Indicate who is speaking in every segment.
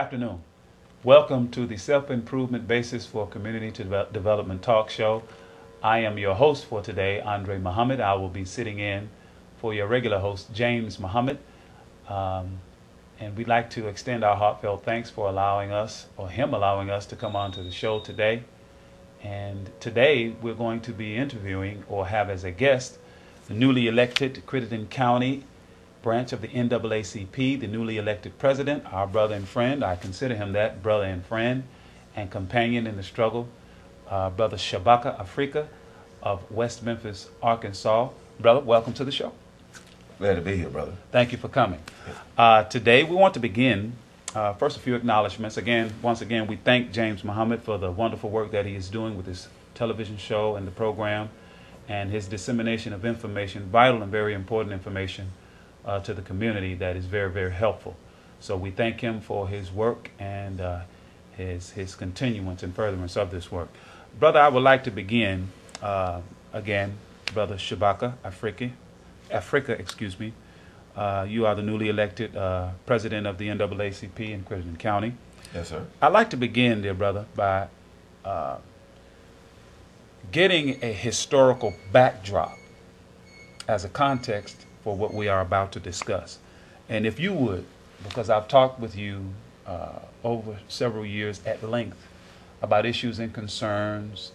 Speaker 1: afternoon. Welcome to the Self-Improvement Basis for Community Development Talk Show. I am your host for today, Andre Muhammad. I will be sitting in for your regular host, James Muhammad. And we'd like to extend our heartfelt thanks for allowing us, or him allowing us, to come on to the show today. And today we're going to be interviewing, or have as a guest, the newly elected Crittenden County branch of the NAACP, the newly elected president, our brother and friend. I consider him that, brother and friend and companion in the struggle, Brother Shabaka Afrika of West Memphis, Arkansas. Brother, welcome to the show.
Speaker 2: Glad to be here, brother.
Speaker 1: Thank you for coming. Today we want to begin, first a few acknowledgments. Once again, we thank James Muhammad for the wonderful work that he is doing with his television show and the program and his dissemination of information, vital and very important information to the community that is very, very helpful. So we thank him for his work and his continuance and furtherance of this work. Brother, I would like to begin, again, Brother Shabaka Afrika, you are the newly elected president of the NAACP in Crittenden County.
Speaker 2: Yes, sir.
Speaker 1: I'd like to begin, dear brother, by getting a historical backdrop as a context for what we are about to discuss. And if you would, because I've talked with you over several years at length about issues and concerns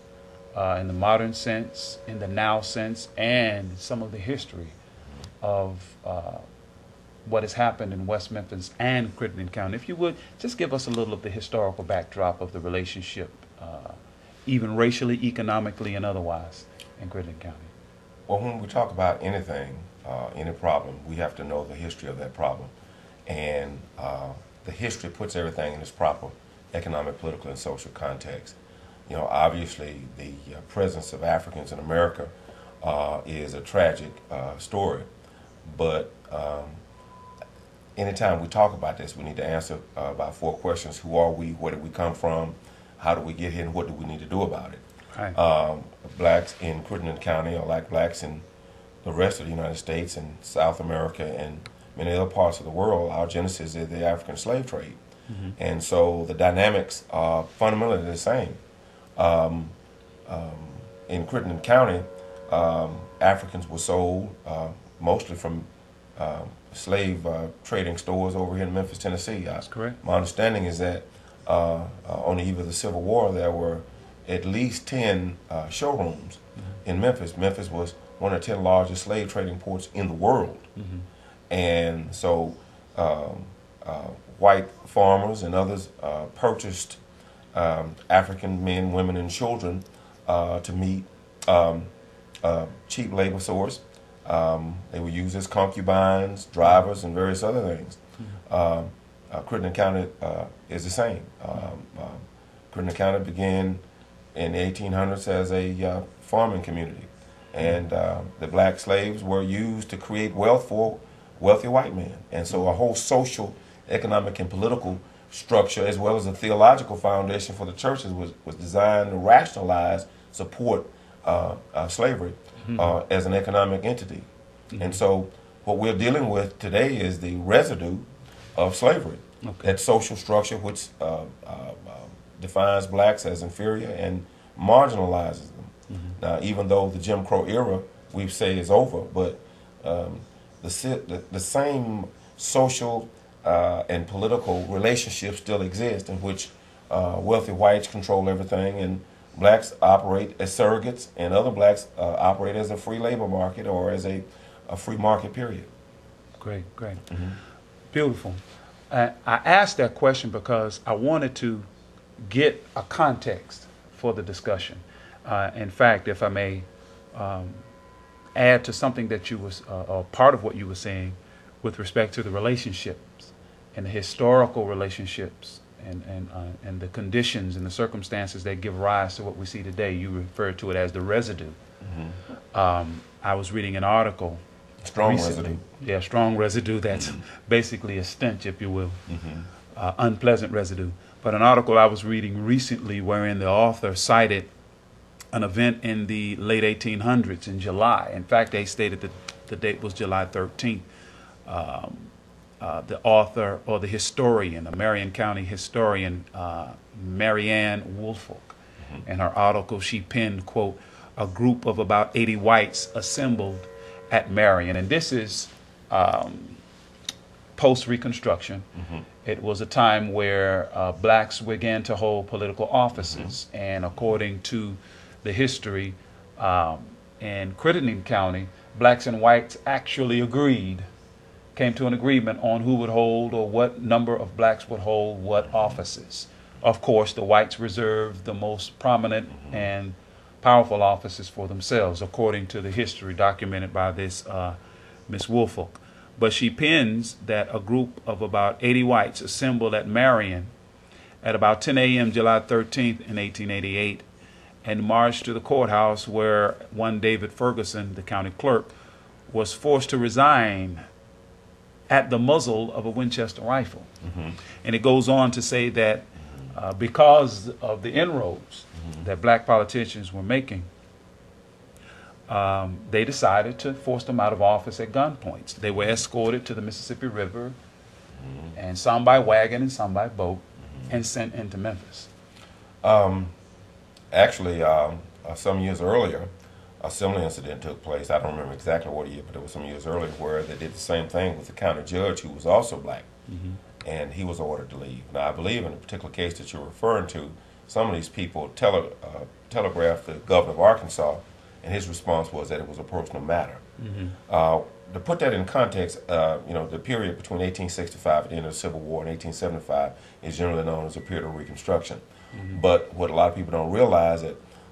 Speaker 1: in the modern sense, in the now sense, and some of the history of what has happened in West Memphis and Crittenden County. If you would, just give us a little of the historical backdrop of the relationship, even racially, economically, and otherwise, in Crittenden County.
Speaker 2: Well, when we talk about anything, any problem, we have to know the history of that problem. And the history puts everything in its proper economic, political, and social context. You know, obviously, the presence of Africans in America is a tragic story. But anytime we talk about this, we need to answer about 4 questions. Who are we? Where did we come from? How did we get here? And what do we need to do about it?
Speaker 1: Right.
Speaker 2: Blacks in Crittenden County are like blacks in the rest of the United States and South America and many other parts of the world. Our genesis is the African slave trade. Mm-hmm. And so the dynamics are fundamentally the same. In Crittenden County, Africans were sold mostly from slave trading stores over here in Memphis, Tennessee.
Speaker 1: That's correct.
Speaker 2: My understanding is that on the eve of the Civil War, there were at least 10 showrooms in Memphis. Memphis was one of the 10 largest slave trading ports in the world. Mm-hmm. And so white farmers and others purchased African men, women, and children to meet cheap labor source. They were used as concubines, drivers, and various other things. Mm-hmm. Crittenden County is the same. Crittenden County began in the 1800s as a farming community. And the black slaves were used to create wealth for wealthy white men. And so a whole social, economic, and political structure, as well as a theological foundation for the churches, was designed to rationalize, support slavery as an economic entity. Mm-hmm. And so what we're dealing with today is the residue of slavery. Okay. That social structure which defines blacks as inferior and marginalizes them. Mm-hmm. Now, even though the Jim Crow era, we say, is over, but the same social and political relationships still exist in which wealthy whites control everything and blacks operate as surrogates and other blacks operate as a free labor market or as a free market, period.
Speaker 1: Great. Mm-hmm. Beautiful. I asked that question because I wanted to get a context for the discussion. In fact, if I may add to something that you was, or part of what you were saying with respect to the relationships and the historical relationships and the conditions and the circumstances that give rise to what we see today. You referred to it as the residue. Mm-hmm. I was reading an article.
Speaker 2: Strong
Speaker 1: recently.
Speaker 2: residue.
Speaker 1: Yeah, strong residue. That's basically a stench, if you will. Mm-hmm. Unpleasant residue. But an article I was reading recently wherein the author cited an event in the late 1800s in July. In fact, they stated that the date was July 13th. the author or the historian, the Marion County historian, Marianne Woolfolk. In her article, she penned, quote, "A group of about 80 whites assembled at Marion." And this is post-Reconstruction. It was a time where blacks began to hold political offices. And according to the history in Crittenden County, blacks and whites actually came to an agreement on who would hold or what number of blacks would hold what offices. Of course, the whites reserved the most prominent and powerful offices for themselves, according to the history documented by this Miss Woolfolk. But she pens that a group of about 80 whites assembled at Marion at about 10 a.m. July 13th in 1888 and marched to the courthouse, where one David Ferguson, the county clerk, was forced to resign at the muzzle of a Winchester rifle. And it goes on to say that because of the inroads that black politicians were making, they decided to force them out of office at gunpoint. They were escorted to the Mississippi River, and some by wagon and some by boat, and sent into Memphis.
Speaker 2: Actually, some years earlier, a similar incident took place. I don't remember exactly what year, but it was some years earlier where they did the same thing with the county judge, who was also black, and he was ordered to leave. Now, I believe in the particular case that you're referring to, some of these people telegraphed the governor of Arkansas, and his response was that it was a personal matter. To put that in context, the period between 1865 and the end of the Civil War and 1875 is generally known as a period of Reconstruction. But what a lot of people don't realize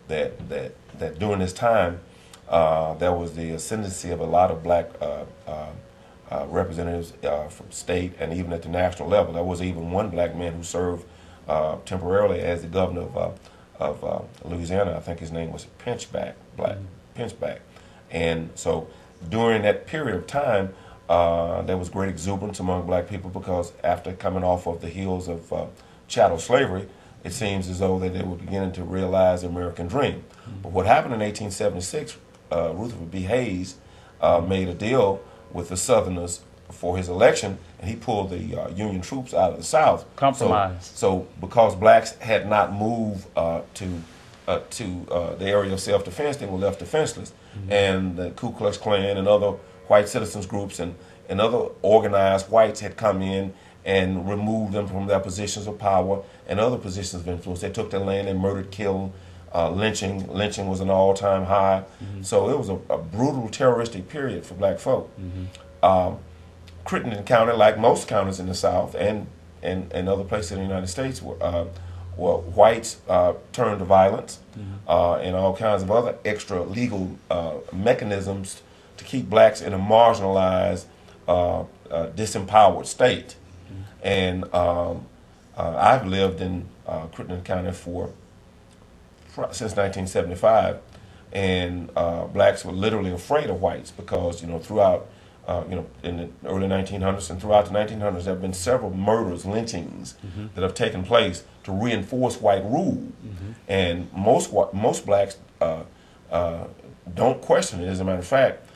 Speaker 2: that during this time, there was the ascendancy of a lot of black representatives from state and even at the national level. There was even one black man who served temporarily as the governor of Louisiana. I think his name was Pinchback. And so during that period of time, there was great exuberance among black people, because after coming off of the heels of chattel slavery, it seems as though that they were beginning to realize the American dream. But what happened in 1876, Rutherford B. Hayes made a deal with the Southerners for his election, and he pulled the Union troops out of the South.
Speaker 1: Compromise.
Speaker 2: So because blacks had not moved to the area of self-defense, they were left defenseless. And the Ku Klux Klan and other white citizens groups and other organized whites had come in and removed them from their positions of power and other positions of influence. They took their land and murdered, killed, lynching. Lynching was an all-time high. So it was a brutal, terroristic period for black folk. Crittenden County, like most counties in the South and other places in the United States, were whites turned to violence and all kinds of other extra legal mechanisms to keep blacks in a marginalized, disempowered state. And I've lived in Crittenden County since 1975, and blacks were literally afraid of whites because, throughout, in the early 1900s and throughout the 1900s, there have been several murders, lynchings that have taken place to reinforce white rule. And most blacks don't question it. As a matter of fact,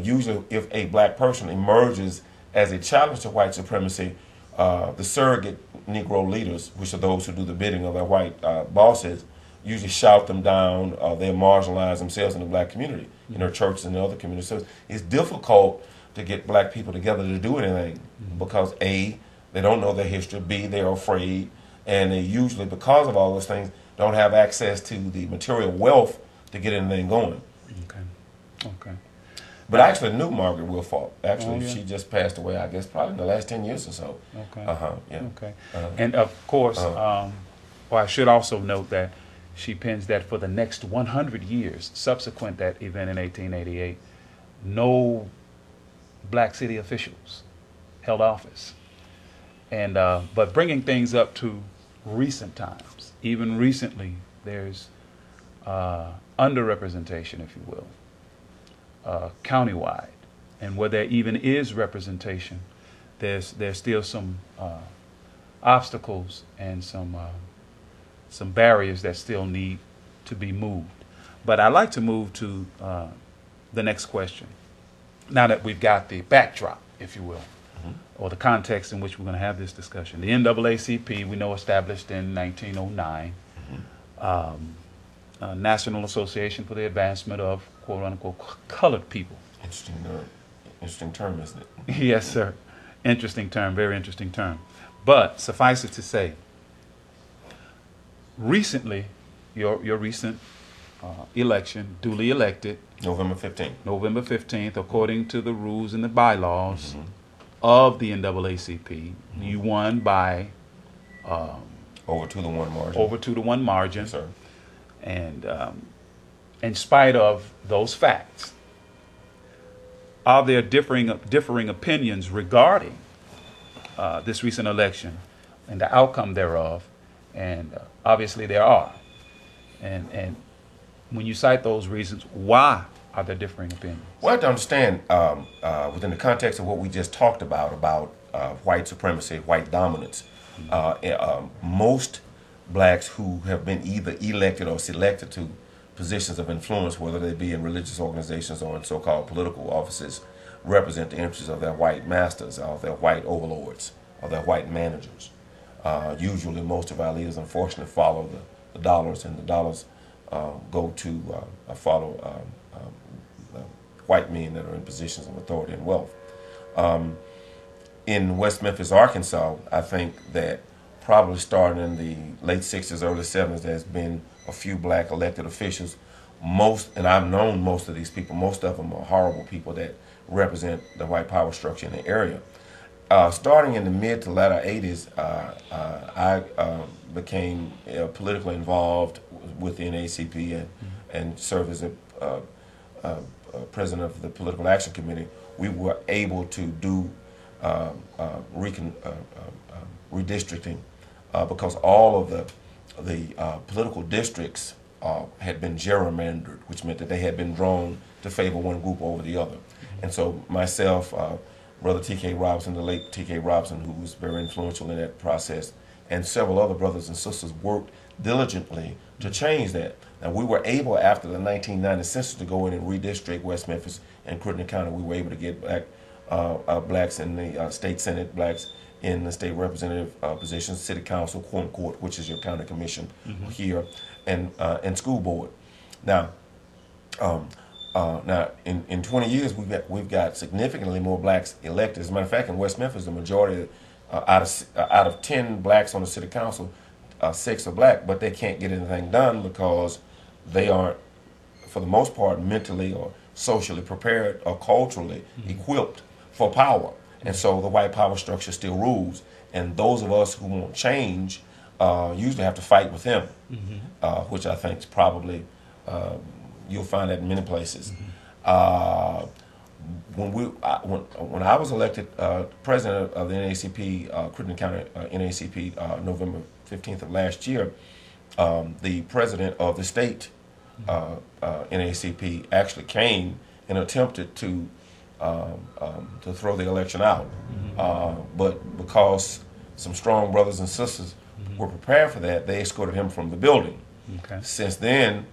Speaker 2: usually if a black person emerges as a challenge to white supremacy, the surrogate Negro leaders, which are those who do the bidding of their white bosses, usually shout them down. They marginalize themselves in the black community, in their churches and other communities. So it's difficult to get black people together to do anything because A, they don't know their history, B, they're afraid, and they usually, because of all those things, don't have access to the material wealth to get anything going.
Speaker 1: Okay.
Speaker 2: But I actually knew Margaret Woolfolk. Actually, she just passed away, I guess, probably in the last 10 years or so.
Speaker 1: Okay. And of course, I should also note that she pens that for the next 100 years, subsequent that event in 1888, no black city officials held office. And but bringing things up to recent times, even recently, there's underrepresentation, if you will, countywide, and where there even is representation, there's still some obstacles and some barriers that still need to be moved. But I'd like to move to the next question. Now that we've got the backdrop, if you will, or the context in which we're going to have this discussion. The NAACP, we know, established in 1909, National Association for the Advancement of quote unquote colored people.
Speaker 2: Interesting term, isn't it?
Speaker 1: Yes, sir. Interesting term, very interesting term. But suffice it to say, recently, your recent election, duly elected,
Speaker 2: November 15th.
Speaker 1: November 15th, according to the rules and the bylaws of the NAACP, you won by
Speaker 2: over 2-1 margin.
Speaker 1: Over 2-1 margin.
Speaker 2: Yes, sir.
Speaker 1: And in spite of those facts, are there differing opinions regarding this recent election and the outcome thereof? And obviously there are. And when you cite those reasons, why are there differing opinions?
Speaker 2: Well, I have to understand, within the context of what we just talked about white supremacy, white dominance, most blacks who have been either elected or selected to positions of influence, whether they be in religious organizations or in so-called political offices, represent the interests of their white masters, of their white overlords, of their white managers. Usually most of our leaders, unfortunately, follow the dollars, and the dollars go to follow white men that are in positions of authority and wealth. In West Memphis, Arkansas, I think that probably starting in the late 60s, early 70s, there's been a few black elected officials. And I've known most of these people, most of them are horrible people that represent the white power structure in the area. Starting in the mid to latter 80s, I became politically involved with the NAACP and served as a president of the Political Action Committee. We were able to do redistricting because all of the political districts had been gerrymandered, which meant that they had been drawn to favor one group over the other. And so myself, Brother T.K. Robinson, the late T.K. Robinson, who was very influential in that process, and several other brothers and sisters worked diligently to change that. Now, we were able, after the 1990 census, to go in and redistrict West Memphis and Crittenden County. We were able to get blacks in the state senate, blacks in the state representative positions, city council, quorum court, which is your county commission here, and school board. Now, in 20 years, we've got significantly more blacks elected. As a matter of fact, in West Memphis, the majority out of 10 blacks on the city council, 6 are black, but they can't get anything done because they aren't, for the most part, mentally or socially prepared or culturally equipped for power. And so the white power structure still rules. And those of us who want change usually have to fight with them, which I think is probably, you'll find that in many places. When I was elected president of the NAACP, Crittenden County NAACP, November 15th of last year, the president of the state NAACP actually came and attempted to throw the election out. But because some strong brothers and sisters were prepared for that, they escorted him from the building.
Speaker 1: Okay.
Speaker 2: Since then,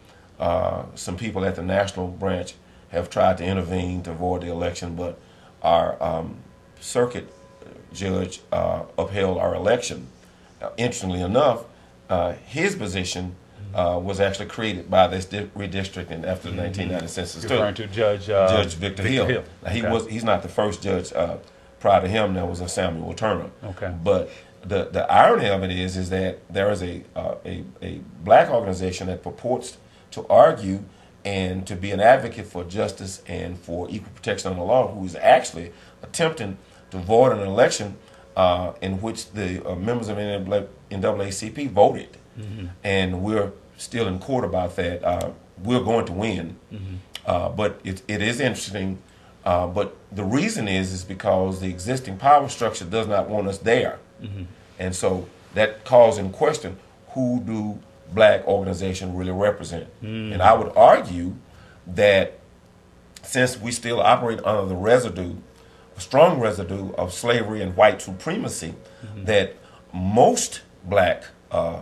Speaker 2: some people at the national branch have tried to intervene to avoid the election, but our circuit judge upheld our election. Interestingly enough, his position was actually created by this redistricting after the 1990 census.
Speaker 1: Referring to
Speaker 2: Judge Victor Hill. Now, he's not the first judge. Prior to him, there was a Samuel Turner.
Speaker 1: Okay.
Speaker 2: But the irony of it is that there is a black organization that purports to argue and to be an advocate for justice and for equal protection under the law, who is actually attempting to void an election in which the members of NAACP voted. And we're still in court about that. We're going to win. But it is interesting. But the reason is because the existing power structure does not want us there. And so that calls in question, who do black organizations really represent? And I would argue that since we still operate under the residue, a strong residue of slavery and white supremacy, that most black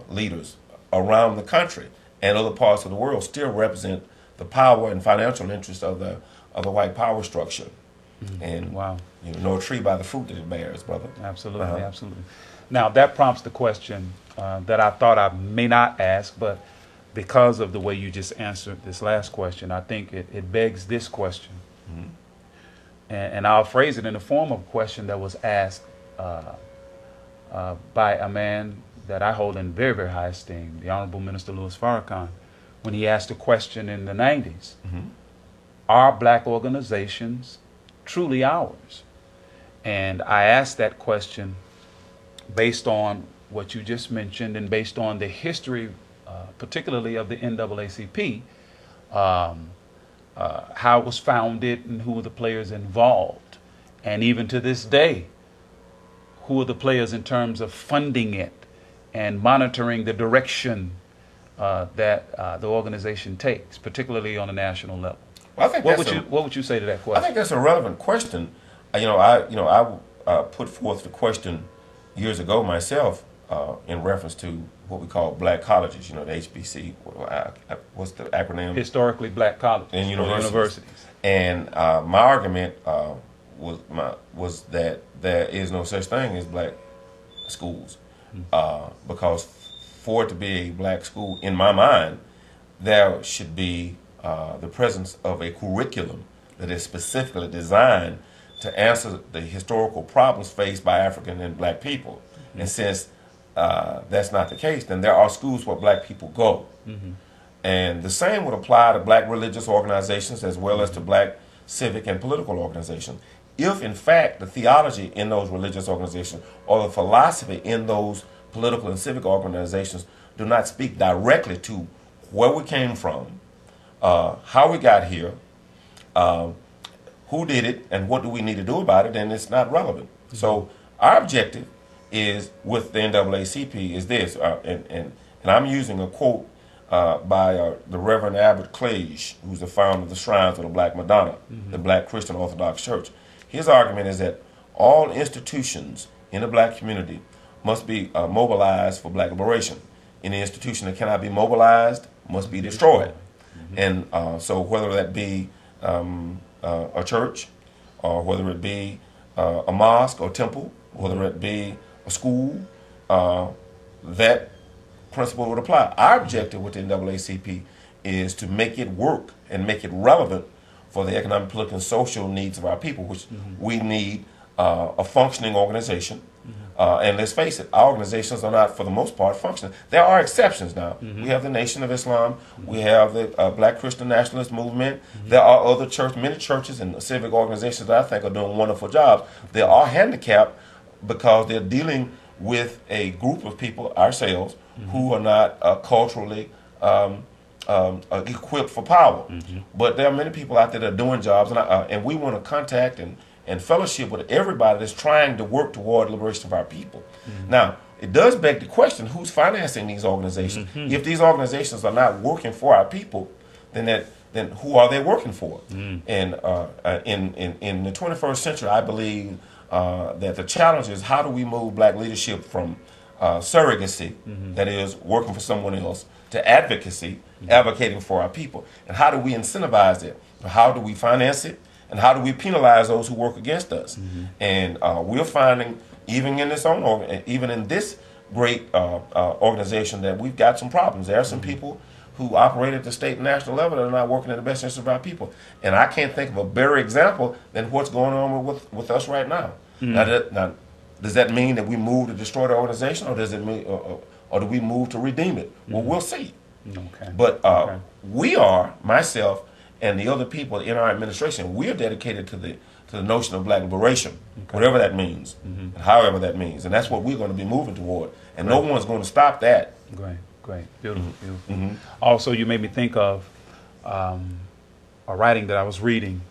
Speaker 2: leaders around the country and other parts of the world still represent the power and financial interests of the white power structure. And
Speaker 1: Wow.
Speaker 2: you know a tree by the fruit that it bears, brother.
Speaker 1: Absolutely, absolutely. Now, that prompts the question that I thought I may not ask, but because of the way you just answered this last question, I think it begs this question. And I'll phrase it in the form of a question that was asked by a man that I hold in very, very high esteem, the Honorable Minister Louis Farrakhan, when he asked a question in the 90s. Are black organizations truly ours? And I asked that question based on what you just mentioned and based on the history, particularly of the NAACP, how it was founded and who were the players involved. And even to this day, who are the players in terms of funding it and monitoring the direction that the organization takes, particularly on a national level.
Speaker 2: Well, I think
Speaker 1: what would you say to that question?
Speaker 2: I think that's a relevant question. I put forth the question years ago myself in reference to what we call black colleges. The HBC. What's the acronym?
Speaker 1: Historically black colleges
Speaker 2: and
Speaker 1: universities.
Speaker 2: And my argument was that there is no such thing as black schools, because for it to be a black school, in my mind, there should be the presence of a curriculum that is specifically designed to answer the historical problems faced by African and black people. And since that's not the case, then there are schools where black people go. And the same would apply to black religious organizations as well as to black civic and political organizations. If, in fact, the theology in those religious organizations or the philosophy in those political and civic organizations do not speak directly to where we came from, how we got here, who did it, and what do we need to do about it, then it's not relevant. So our objective is with the NAACP is this, and I'm using a quote by the Reverend Albert Clage, who's the founder of the Shrines of the Black Madonna, the Black Christian Orthodox Church. His argument is that all institutions in the black community must be mobilized for black liberation. Any institution that cannot be mobilized must be destroyed. And so whether that be a church, or whether it be a mosque or temple, whether it be a school, that principle would apply. Our objective with the NAACP is to make it work and make it relevant for the economic, political, and social needs of our people, which we need a functioning organization. And let's face it, our organizations are not, for the most part, functioning. There are exceptions now. We have the Nation of Islam. We have the Black Christian Nationalist Movement. There are other many churches and civic organizations that I think are doing wonderful jobs. They are handicapped because they're dealing with a group of people, ourselves, who are not culturally equipped for power. But there are many people out there that are doing jobs, and we want to contact and fellowship with everybody that's trying to work toward liberation of our people. Now, it does beg the question, who's financing these organizations? If these organizations are not working for our people, then who are they working for? And in the 21st century, I believe that the challenge is how do we move black leadership from surrogacy, that is working for someone else, to advocacy, advocating for our people. And how do we incentivize it? How do we finance it? And how do we penalize those who work against us? And we're finding, even in this great organization, that we've got some problems. There are some people who operate at the state and national level that are not working in the best interest of our people. And I can't think of a better example than what's going on with us right now. Now, does that mean that we move to destroy the organization, or does it mean, or do we move to redeem it? Well, we'll see. But we are, myself and the other people in our administration, we are dedicated to the notion of black liberation, whatever that means, and however that means. And that's what we're going to be moving toward. And no one's going to stop that.
Speaker 1: Great. Beautiful. Also, you made me think of a writing that I was reading,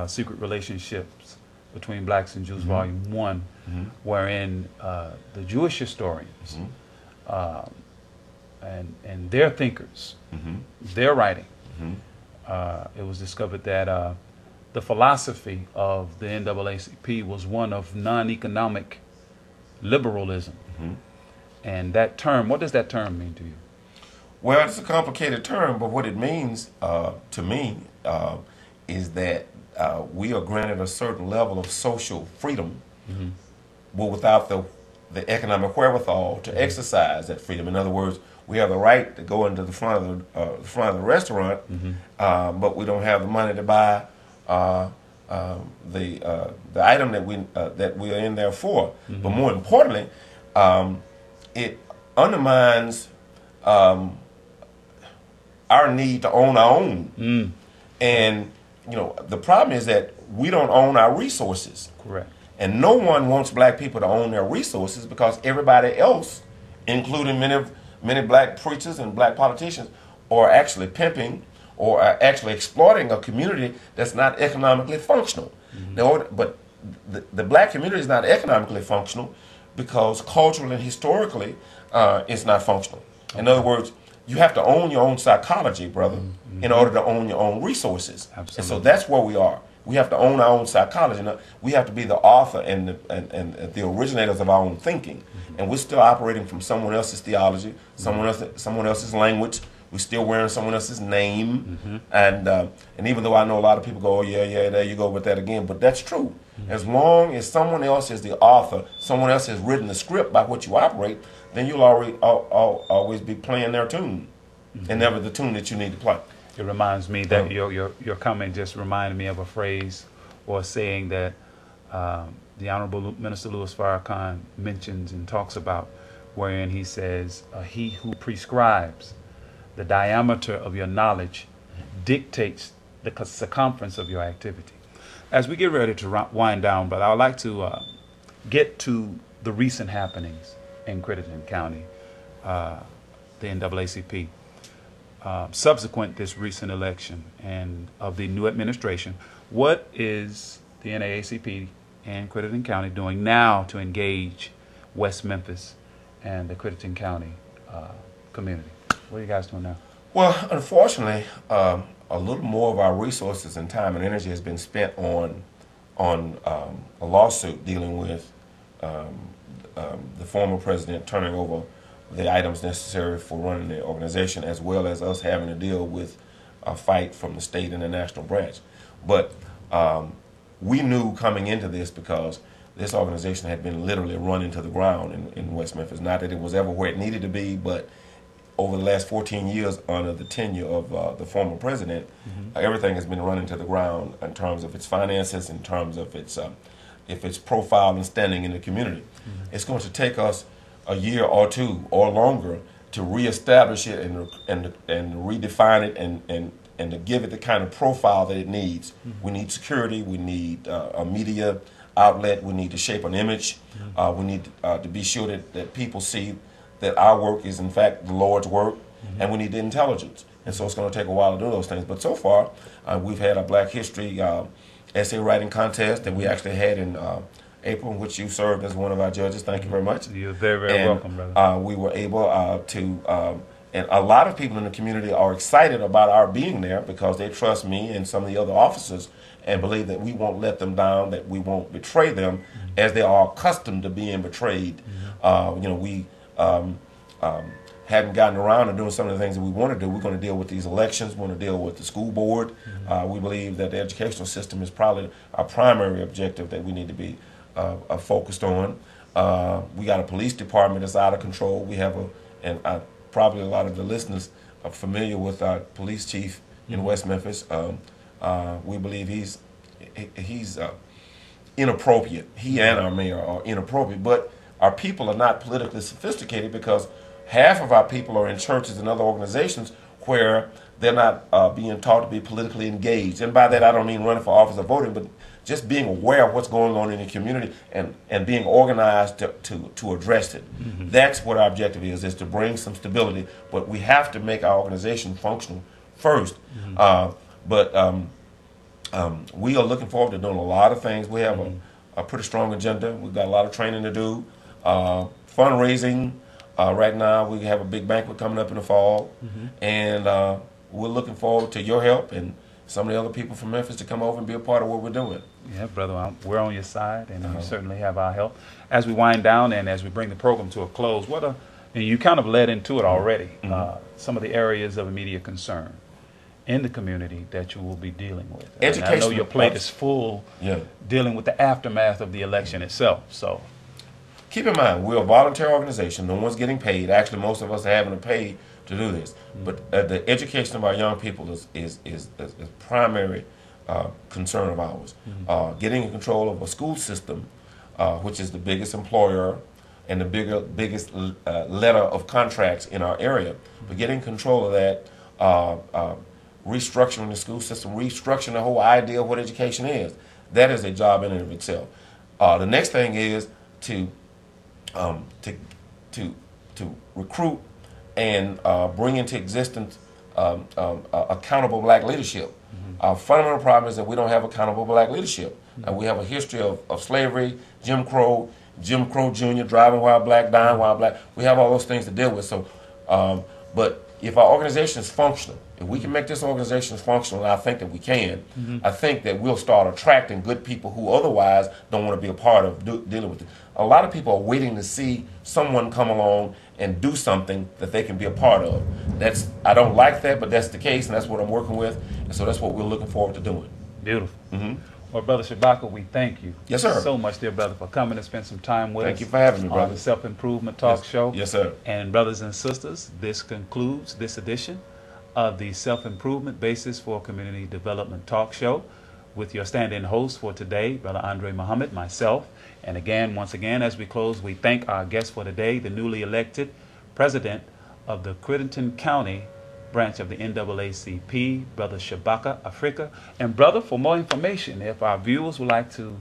Speaker 1: Secret Relationships Between Blacks and Jews, Volume 1, wherein the Jewish historians and their thinkers, their writing, it was discovered that the philosophy of the NAACP was one of non-economic liberalism. And that term, what does that term mean to you?
Speaker 2: Well, it's a complicated term, but what it means to me is that we are granted a certain level of social freedom, but without the economic wherewithal to exercise that freedom. In other words, we have the right to go into the front of the restaurant, but we don't have the money to buy the item that we are in there for. But more importantly, it undermines our need to own our own. And the problem is that we don't own our resources.
Speaker 1: Correct.
Speaker 2: And no one wants black people to own their resources because everybody else, including many black preachers and black politicians, are actually pimping or are actually exploiting a community that's not economically functional. But the black community is not economically functional because culturally and historically it's not functional. In other words, you have to own your own psychology, brother, in order to own your own resources.
Speaker 1: Absolutely.
Speaker 2: And so that's where we are. We have to own our own psychology. We have to be the author and the originators of our own thinking. And we're still operating from someone else's theology, someone else's language. We're still wearing someone else's name. And even though I know a lot of people go, oh, yeah, there you go with that again. But that's true. As long as someone else is the author, someone else has written the script by which you operate, then you'll always be playing their tune and never the tune that you need to play.
Speaker 1: It reminds me that your comment just reminded me of a phrase or a saying that the Honorable Minister Louis Farrakhan mentions and talks about, wherein he says, he who prescribes the diameter of your knowledge dictates the circumference of your activity. As we get ready to wind down, but I would like to get to the recent happenings in Crittenden County, the NAACP. Subsequent this recent election and of the new administration, what is the NAACP and Crittenden County doing now to engage West Memphis and the Crittenden County community? What are you guys doing now?
Speaker 2: Well, unfortunately, a little more of our resources and time and energy has been spent on a lawsuit dealing with the former president turning over the items necessary for running the organization, as well as us having to deal with a fight from the state and the national branch. But we knew coming into this, because this organization had been literally run into the ground in West Memphis. Not that it was ever where it needed to be, but over the last 14 years under the tenure of the former president, everything has been run into the ground in terms of its finances, in terms of its profile and standing in the community. It's going to take us a year or two or longer to reestablish it and redefine it and to give it the kind of profile that it needs. We need security. We need a media outlet. We need to shape an image. We need to be sure that people see that our work is in fact the Lord's work, and we need the intelligence. And so it's going to take a while to do those things. But so far, we've had a Black History essay writing contest that we actually had in April, in which you served as one of our judges. Thank you very much.
Speaker 1: You're very, very welcome, brother.
Speaker 2: We were able and a lot of people in the community are excited about our being there because they trust me and some of the other officers and believe that we won't let them down, that we won't betray them as they are accustomed to being betrayed. We haven't gotten around to doing some of the things that we want to do. We're going to deal with these elections. We want to deal with the school board. We believe that the educational system is probably our primary objective that we need to be focused on. We got a police department that's out of control. We have probably a lot of the listeners are familiar with our police chief in West Memphis. We believe he's inappropriate. He and our mayor are inappropriate, but our people are not politically sophisticated because half of our people are in churches and other organizations where they're not being taught to be politically engaged. And by that I don't mean running for office or voting, but just being aware of what's going on in the community and being organized to address it. That's what our objective is to bring some stability. But we have to make our organization functional first. But we are looking forward to doing a lot of things. We have a pretty strong agenda. We've got a lot of training to do. Fundraising. Right now we have a big banquet coming up in the fall. And we're looking forward to your help and some of the other people from Memphis to come over and be a part of what we're doing. Yeah,
Speaker 1: brother, we're on your side, and you certainly have our help. As we wind down and as we bring the program to a close, and you kind of led into it already, some of the areas of immediate concern in the community that you will be dealing with. And I know
Speaker 2: Education.
Speaker 1: your plate is full
Speaker 2: Yeah.
Speaker 1: dealing with the aftermath of the election itself. So,
Speaker 2: Keep in mind, we're a volunteer organization. No one's getting paid. Actually, most of us are having to pay to do this. But the education of our young people is primary concern of ours. Getting in control of a school system, which is the biggest employer and the biggest letter of contracts in our area. But getting control of that, restructuring the school system, restructuring the whole idea of what education is, that is a job in and of itself. The next thing is to recruit and bring into existence accountable black leadership. Our fundamental problem is that we don't have accountable black leadership. And we have a history of slavery, Jim Crow Jr., driving while black, dying while black. We have all those things to deal with. So, but if our organization is functional, if we can make this organization functional, and I think that we can, I think that we'll start attracting good people who otherwise don't want to be a part of dealing with it. A lot of people are waiting to see someone come along and do something that they can be a part of. I don't like that, but that's the case, and that's what I'm working with, and so that's what we're looking forward to doing.
Speaker 1: beautiful. Well, Brother Shabaka, we thank you
Speaker 2: Yes, sir.
Speaker 1: so much, dear brother, for coming and spend some time with us.
Speaker 2: Thank you for having me,
Speaker 1: On
Speaker 2: brother.
Speaker 1: the Self-Improvement Talk
Speaker 2: Yes.
Speaker 1: Show.
Speaker 2: Yes, sir.
Speaker 1: And brothers and sisters, this concludes this edition of the Self-Improvement Basis for Community Development Talk Show with your stand-in host for today, Brother Andre Muhammad, myself. And again, once again, as we close, we thank our guest for today, the newly elected president of the Crittenden County branch of the NAACP, Brother Shabaka Afrika. And brother, for more information, if our viewers would like to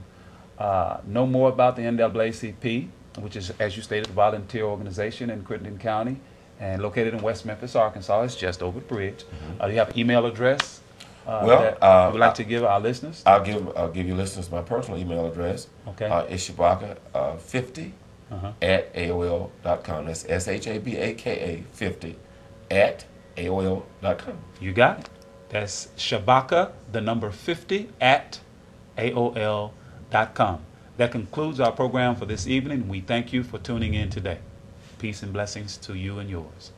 Speaker 1: know more about the NAACP, which is, as you stated, a volunteer organization in Crittenden County and located in West Memphis, Arkansas, it's just over the bridge. Do you have an email address that you would like to give our listeners?
Speaker 2: I'll give you listeners my personal email address.
Speaker 1: Okay.
Speaker 2: It's Shabaka50 at AOL.com. That's SHABAKA 50 at AOL.com.
Speaker 1: You got it. That's Shabaka, the number 50 at AOL.com. That concludes our program for this evening. We thank you for tuning in today. Peace and blessings to you and yours.